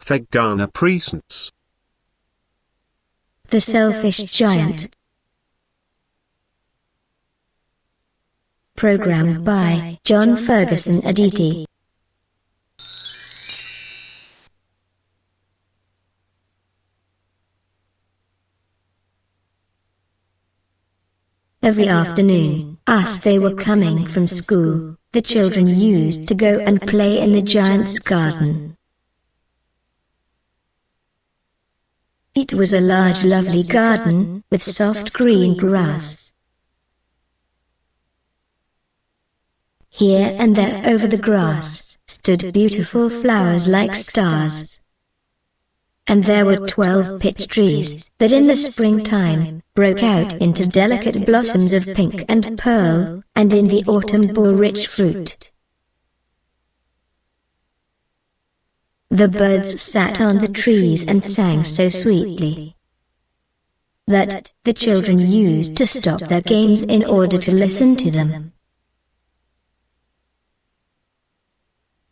Vegana Presents. The Selfish Giant. Programmed by John Ferguson Aditi. Every afternoon, as they were coming from school, the children used to go and play in the giant's garden. It was a large, lovely garden with soft green grass. Here and there over the grass stood beautiful flowers like stars. And there were 12 peach trees that in the springtime broke out into delicate blossoms of pink and pearl, and in the autumn bore rich fruit. The birds sat on the trees and sang so sweetly that the children used to stop their games in order to listen to them.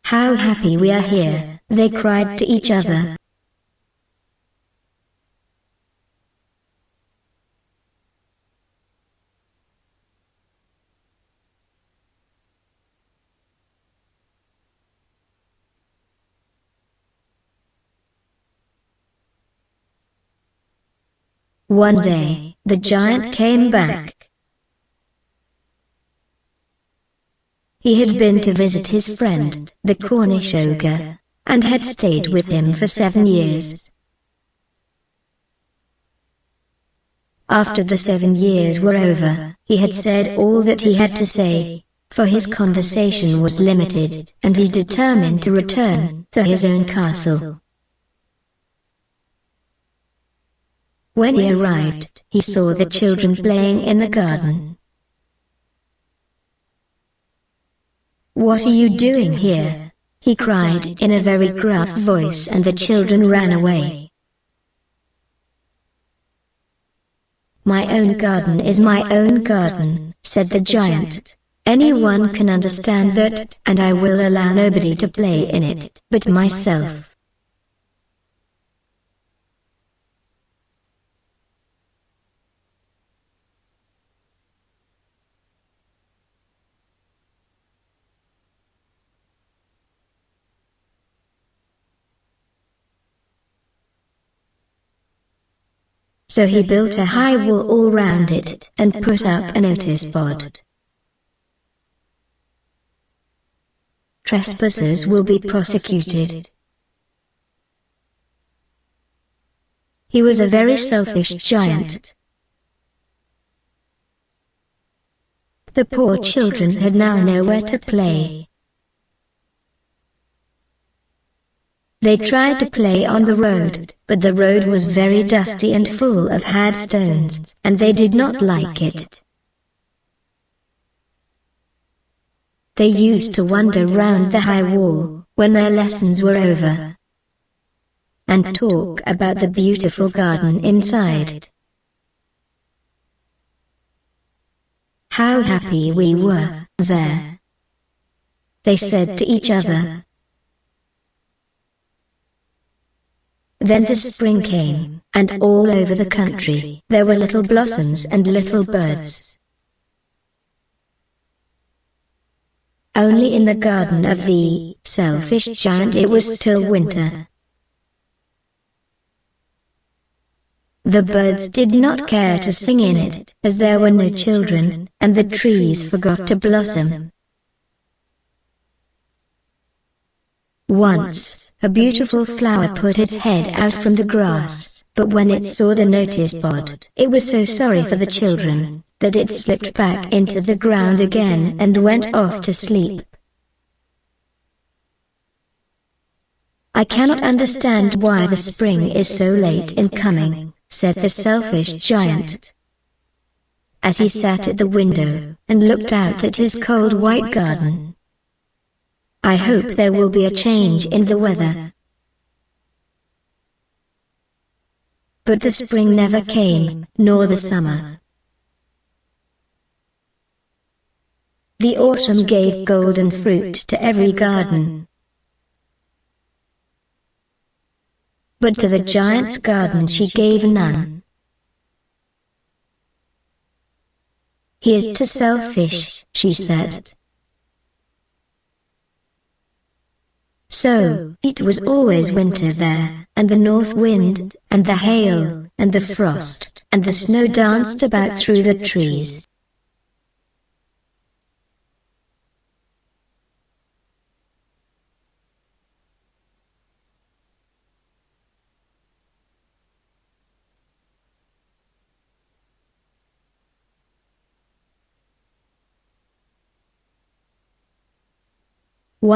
"How happy we are here," they cried to each other. One day, the giant came back. He had been to visit his friend, the Cornish ogre, and had stayed with him for 7 years. After the 7 years were over, he had said all that he had to say, for his conversation was limited, and he determined to return to his own castle. When he arrived, he saw the children playing in the garden. "What are you doing here?" he cried in a very gruff voice, and the children ran away. "My own garden is my own garden," said the giant. "Anyone can understand that, and I will allow nobody to play in it but myself." So he built a high wall all round it, and put up a notice board. "Trespassers will be prosecuted." He was a very selfish giant. The poor children had now nowhere to play. They tried to play on the road, but the road was very dusty and full of hard stones, and they did not like it. They used to wander round the high wall, when their lessons were over, and talk about the beautiful garden inside. "How happy we were there," they said to each other. Then the spring came, and all over the country there were little blossoms and little birds. Only in the garden of the selfish giant it was still winter. The birds did not care to sing in it, as there were no children, and the trees forgot to blossom. Once, a beautiful flower put its head out from the grass, but when it saw the notice board, it was so sorry for the children, that it slipped back into the ground again and went off to sleep. "I cannot understand why the spring is so late in coming," said the selfish giant, as he sat at the window and looked out at his cold white garden. "I hope there will be a change in the weather." But the spring never came, nor the summer. The autumn gave golden fruit to every garden. but to the giant's garden she gave none. "He is too selfish," she said. So, it was always winter there, and the north wind, and the hail, and the frost, and the snow danced about through the trees.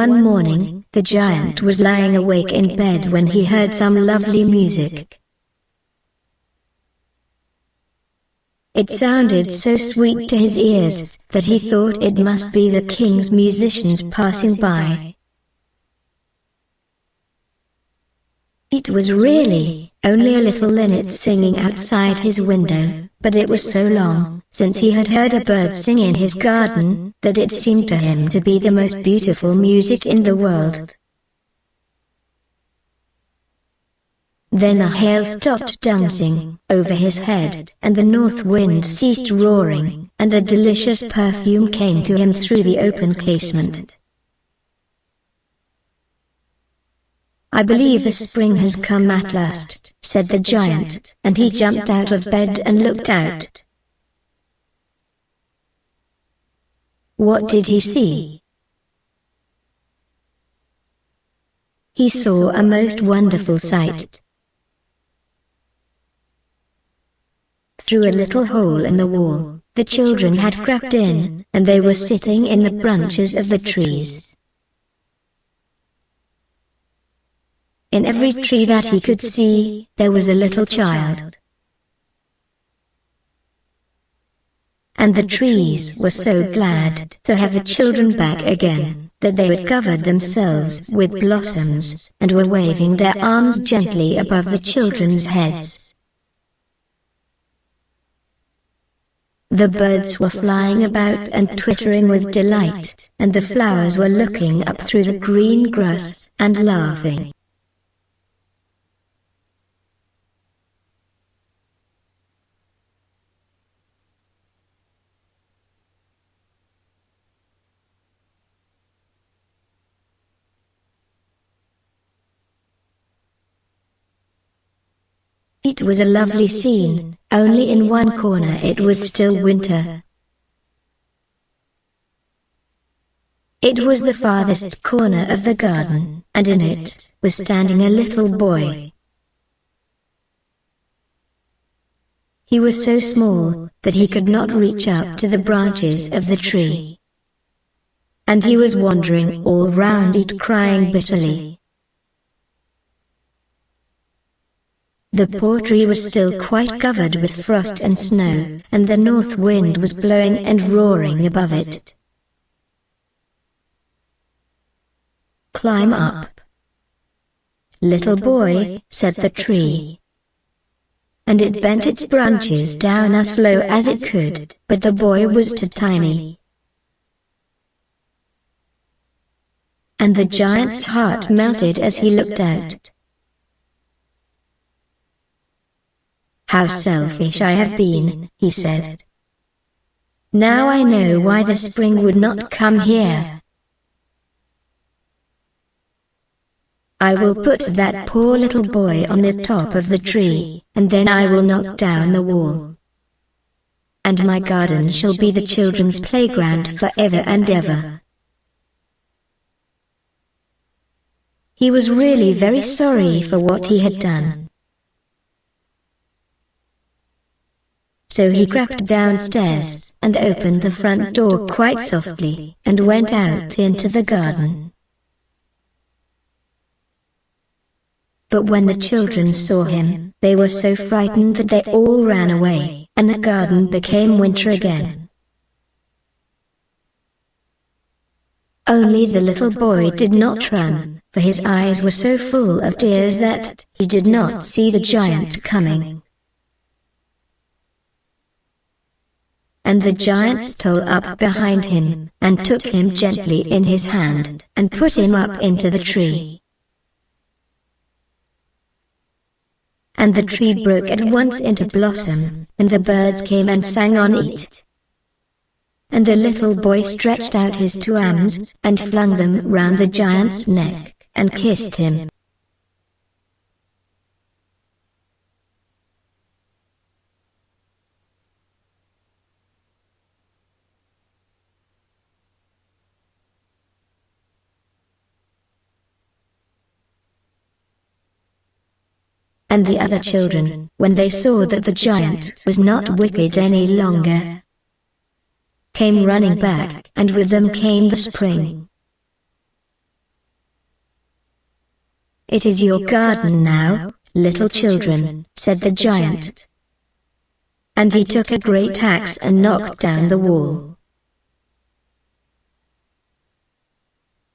One morning, the giant was lying awake in bed when he heard some lovely music. It sounded so sweet to his ears that he thought it must be the king's musicians passing by. It was really only a little linnet singing outside his window, but it was so long since he had heard a bird sing in his garden that it seemed to him to be the most beautiful music in the world. Then a hail stopped dancing over his head, and the north wind ceased roaring, and a delicious perfume came to him through the open casement. "I believe the spring has come at last," said the giant, and he jumped out of bed and looked out. What did he see? He saw a most wonderful sight. Through a little hole in the wall, the children had crept in, and they were sitting in the branches of the trees. In every tree that he could see, there was a little child. And the trees were so glad to have the children back again, that they had covered themselves with blossoms, and were waving their arms gently above the children's heads. The birds were flying about and twittering with delight, and the flowers were looking up through the green grass and laughing. It was a lovely scene, only in one corner it was still winter. It was the farthest corner of the garden, and in it was standing a little boy. He was so small that he could not reach up to the branches of the tree. And he was wandering all round it, crying bitterly. The poor tree was still quite covered with frost and snow, and the north wind was blowing and roaring above it. "Climb up, little boy," said the tree. And it bent its branches down as low as it could, but the boy was too tiny. And the giant's heart melted as he looked out. "How selfish I have been," he said. "Now I know why the spring would not come here. I will put that poor little boy on the top of the tree, and then I will knock down the wall. And my garden shall be the children's playground forever and ever." He was really very sorry for what he had done. So he crept downstairs, and opened the front door quite softly, and went out into the garden. But when the children saw him, they were so frightened that they all ran away, and the garden became winter again. Only the little boy did not run, for his eyes were so full of tears that he did not see the giant coming. And the giant stole up behind him, and took him gently in his hand, and put him up into the tree. and the tree broke at once into blossom, and the birds came and sang on it. And the little boy stretched out his two arms, and flung them round the giant's neck, and kissed him. And the other children, when they saw that the giant was not wicked any longer, came running back, and with them came the spring. "It is your garden now, little children," said the giant. And he took a great axe and knocked down the wall.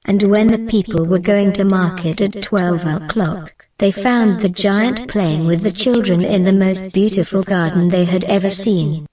And when the people were going to market at 12 o'clock, they found the giant playing with the children in the most beautiful garden they had ever seen.